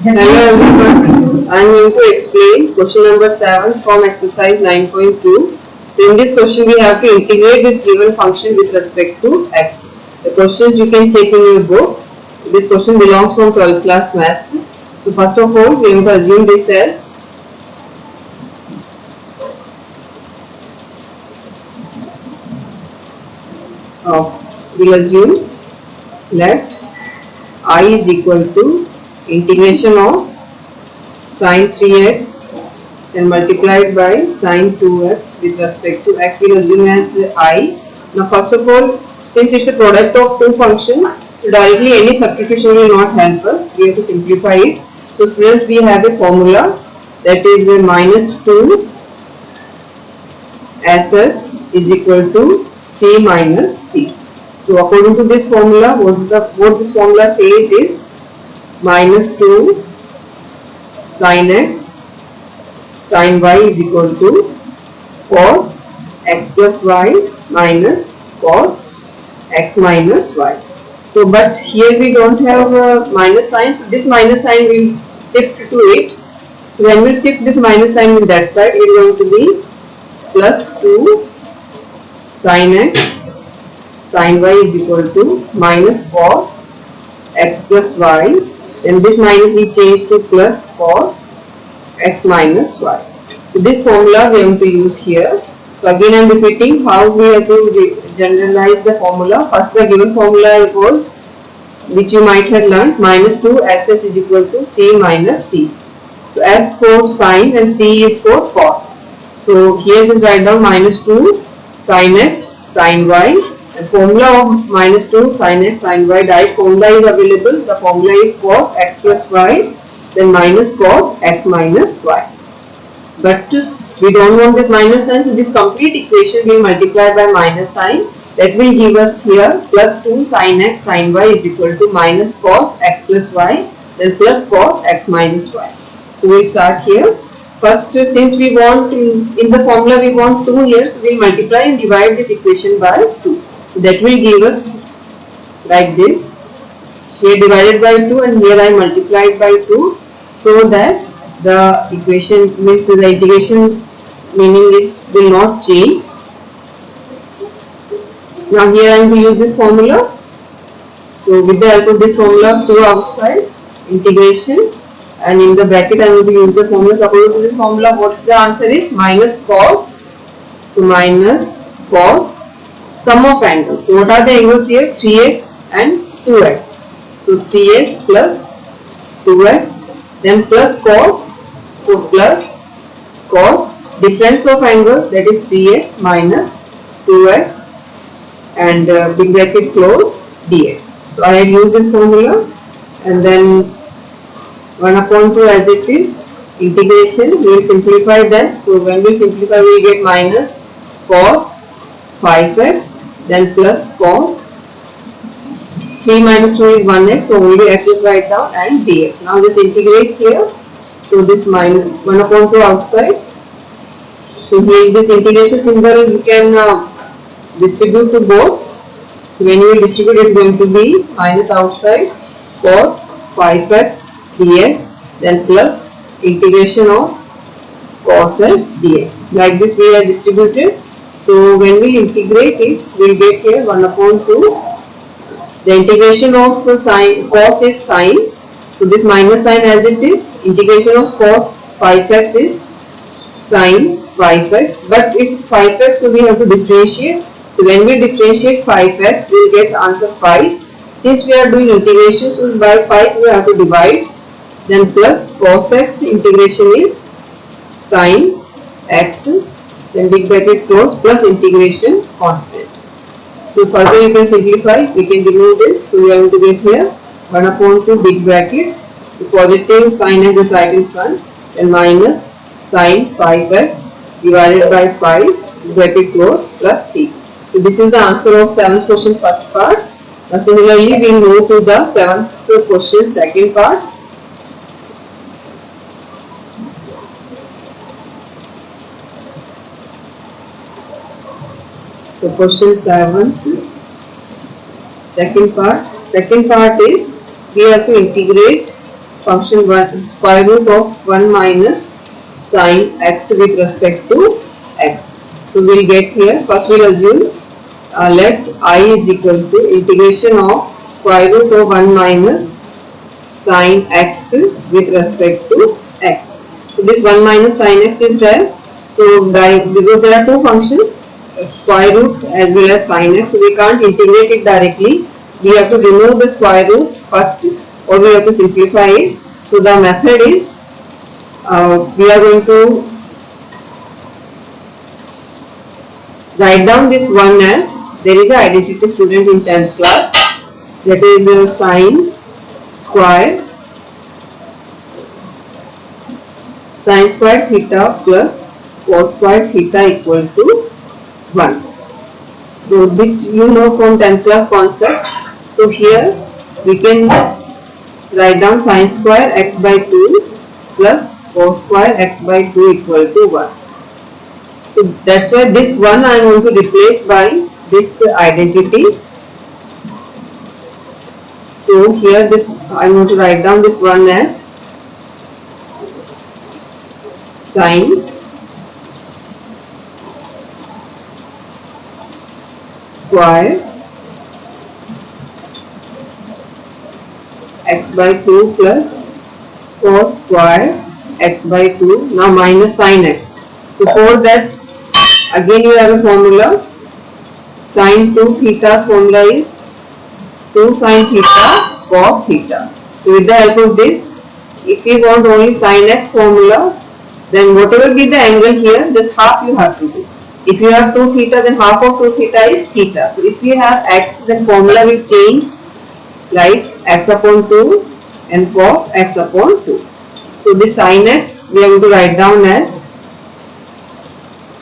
Hello everyone, I am going to explain question number 7 from exercise 9.2. So in this question we have to integrate this given function with respect to x. The questions you can take in your book. This question belongs from 12th class maths. So first of all we have to assume this as we'll assume that I is equal to integration of sine 3x and multiplied by sine 2x with respect to x. We'll assume as I. Now first of all, since it's a product of two functions, so directly any substitution will not help us. We have to simplify it. So students, we have a formula that is a minus 2 ss is equal to c minus c. So according to this formula, what this formula says is minus 2 sin x sin y is equal to cos x plus y minus cos x minus y. So but here we don't have a minus sign, so this minus sign will shift to it. So when we shift this minus sign with that side, it is going to be plus 2 sin x sin y is equal to minus cos x plus y. Then this minus we change to plus cos x minus y. So this formula we have to use here. So again I am repeating how we have to generalize the formula. First the given formula was, which you might have learnt, minus 2 ss is equal to c minus c. So s for sine and c is for cos. So here just write down minus 2 sin x sin y. The formula of minus 2 sin x sin y, direct formula is available. The formula is cos x plus y, then minus cos x minus y. But we don't want this minus sign, so this complete equation we multiply by minus sign. That will give us here plus 2 sin x sin y is equal to minus cos x plus y, then plus cos x minus y. So we will start here. First, since we want in the formula we want 2 here, so we will multiply and divide this equation by 2. So that will give us like this. Here divided by 2 and here I multiplied by 2, so that the equation means the integration meaning is will not change. Now here I am going to use this formula. So with the help of this formula, 2 outside integration, and in the bracket I am going to use the formula. So according to this formula, what the answer is? Minus cos. So minus cos sum of angles. So what are the angles here? 3x and 2x. So 3x plus 2x, then plus cos. So plus cos difference of angles, that is 3x minus 2x, and big bracket close dx. So I had used this formula, and then 1 upon 2 as it is, integration, we will simplify that. So when we simplify, we get minus cos 5x, then plus cos 3 minus 2 is 1x, so only x is write down, and dx. Now just integrate here. So this minus 1 upon 2 outside. So here this integration symbol you can distribute to both. So when you will distribute, it is going to be minus outside cos 5x dx, then plus integration of cos x dx. Like this we have distributed. So when we integrate it, we will get here 1 upon 2. The integration of sine, cos is sine. So this minus sign as it is. Integration of cos 5x is sine 5x, but it's 5x, so we have to differentiate. So when we differentiate 5x, we will get answer 5. Since we are doing integration, so by 5 we have to divide. Then plus cos x integration is sine x, then big bracket close, plus integration constant. So further you can simplify, we can remove this. So we are going to get here 1 upon 2 big bracket, the positive sign is the right in front, and minus sine 5x divided by 5 bracket close plus c. So this is the answer of 7th question first part. Now similarly we will move to the 7th question second part. So question 7, second part is we have to integrate function 1 square root of 1 minus sine x with respect to x. So we'll get here, first we'll assume let I is equal to integration of square root of 1 minus sine x with respect to x. So this 1 minus sine x is there. So because there are two functions, square root as well as sine x, so we can't integrate it directly. We have to remove the square root first, or we have to simplify it. So the method is we are going to write down this one as, there is an identity student in 10th class, that is sine square theta plus cos square theta equal to 1. So this you know from 10th class concept. So here we can write down sine square x by 2 plus cos square x by 2 equal to 1. So that's why this one I am going to replace by this identity. So here this I am going to write down this one as sine square x by 2 plus cos square x by 2, now minus sine x. So for that again you have a formula, sine 2 theta's formula is 2 sine theta cos theta. So with the help of this, if we want only sine x formula, then whatever be the angle here, just half you have to do. If you have 2 theta, then half of 2 theta is theta. So if you have x, then formula will change, like x upon 2 and cos x upon 2. So this sin x we are going to write down as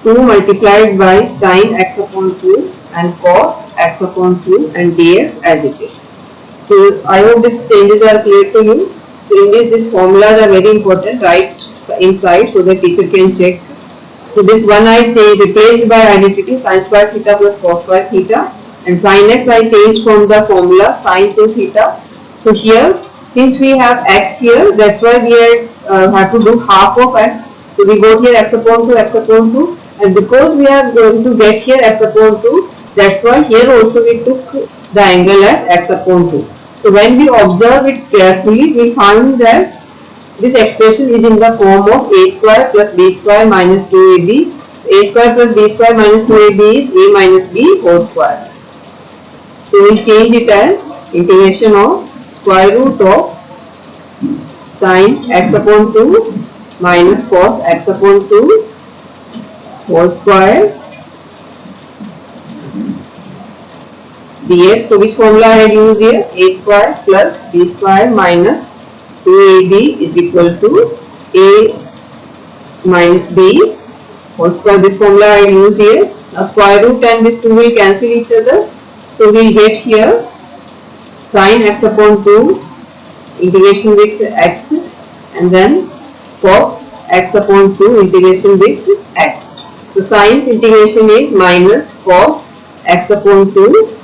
2 multiplied by sin x upon 2 and cos x upon 2 and dx as it is. So I hope these changes are clear to you. So in this formulas are very important, right inside, so the teacher can check. So this one I replaced by identity sin square theta plus cos square theta, and sin x I changed from the formula sin 2 theta. So here since we have x here, that's why we have to do half of x. So we got here x upon 2, x upon 2, and because we are going to get here x upon 2, that's why here also we took the angle as x upon 2. So when we observe it carefully, we find that this expression is in the form of a square plus b square minus 2ab. So a square plus b square minus 2ab is a minus b whole square. So we will change it as integration of square root of sin x upon 2 minus cos x upon 2 whole square dx. So which formula I had used here? A square plus b square minus 2ab is equal to a minus b whole square. This formula I had used here. Now square root and this 2 will cancel each other. So we will get here sin x upon 2 integration with x, and then cos x upon 2 integration with x. So sin's integration is minus cos x upon 2.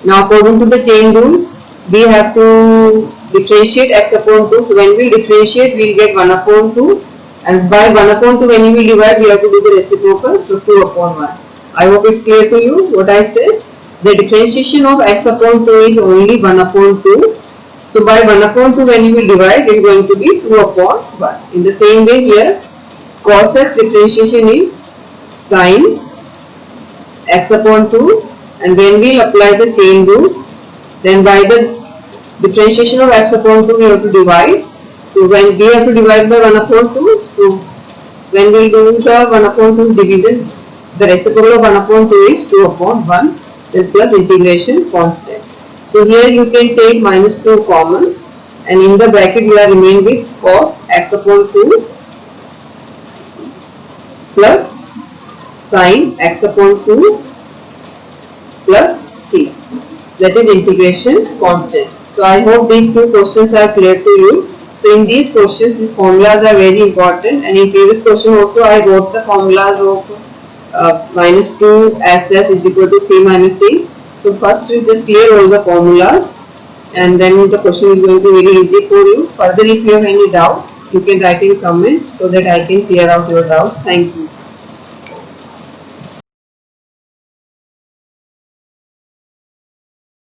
Now according to the chain rule, we have to differentiate x upon 2. So when we differentiate, we will get 1 upon 2, and by 1 upon 2 when we will divide, we have to do the reciprocal. So 2 upon 1. I hope it's clear to you what I said. The differentiation of x upon 2 is only 1 upon 2. So by 1 upon 2 when you will divide, it is going to be 2 upon 1. In the same way here, cos x differentiation is sin x upon 2, and when we will apply the chain rule, then by the differentiation of x upon 2 we have to divide. So when we have to divide by 1 upon 2, so when we will do the 1 upon 2 division, the reciprocal of 1 upon 2 is 2 upon 1, then plus integration constant. So here you can take minus 2 common, and in the bracket you are remaining with cos x upon 2 plus sin x upon 2 plus c, that is integration constant. So I hope these two questions are clear to you. So in these questions, these formulas are very important, and in previous question also I wrote the formulas of minus 2 SS is equal to C minus C. So first we just clear all the formulas, and then the question is going to be very easy for you. Further, if you have any doubt, you can write in comment so that I can clear out your doubts. Thank you.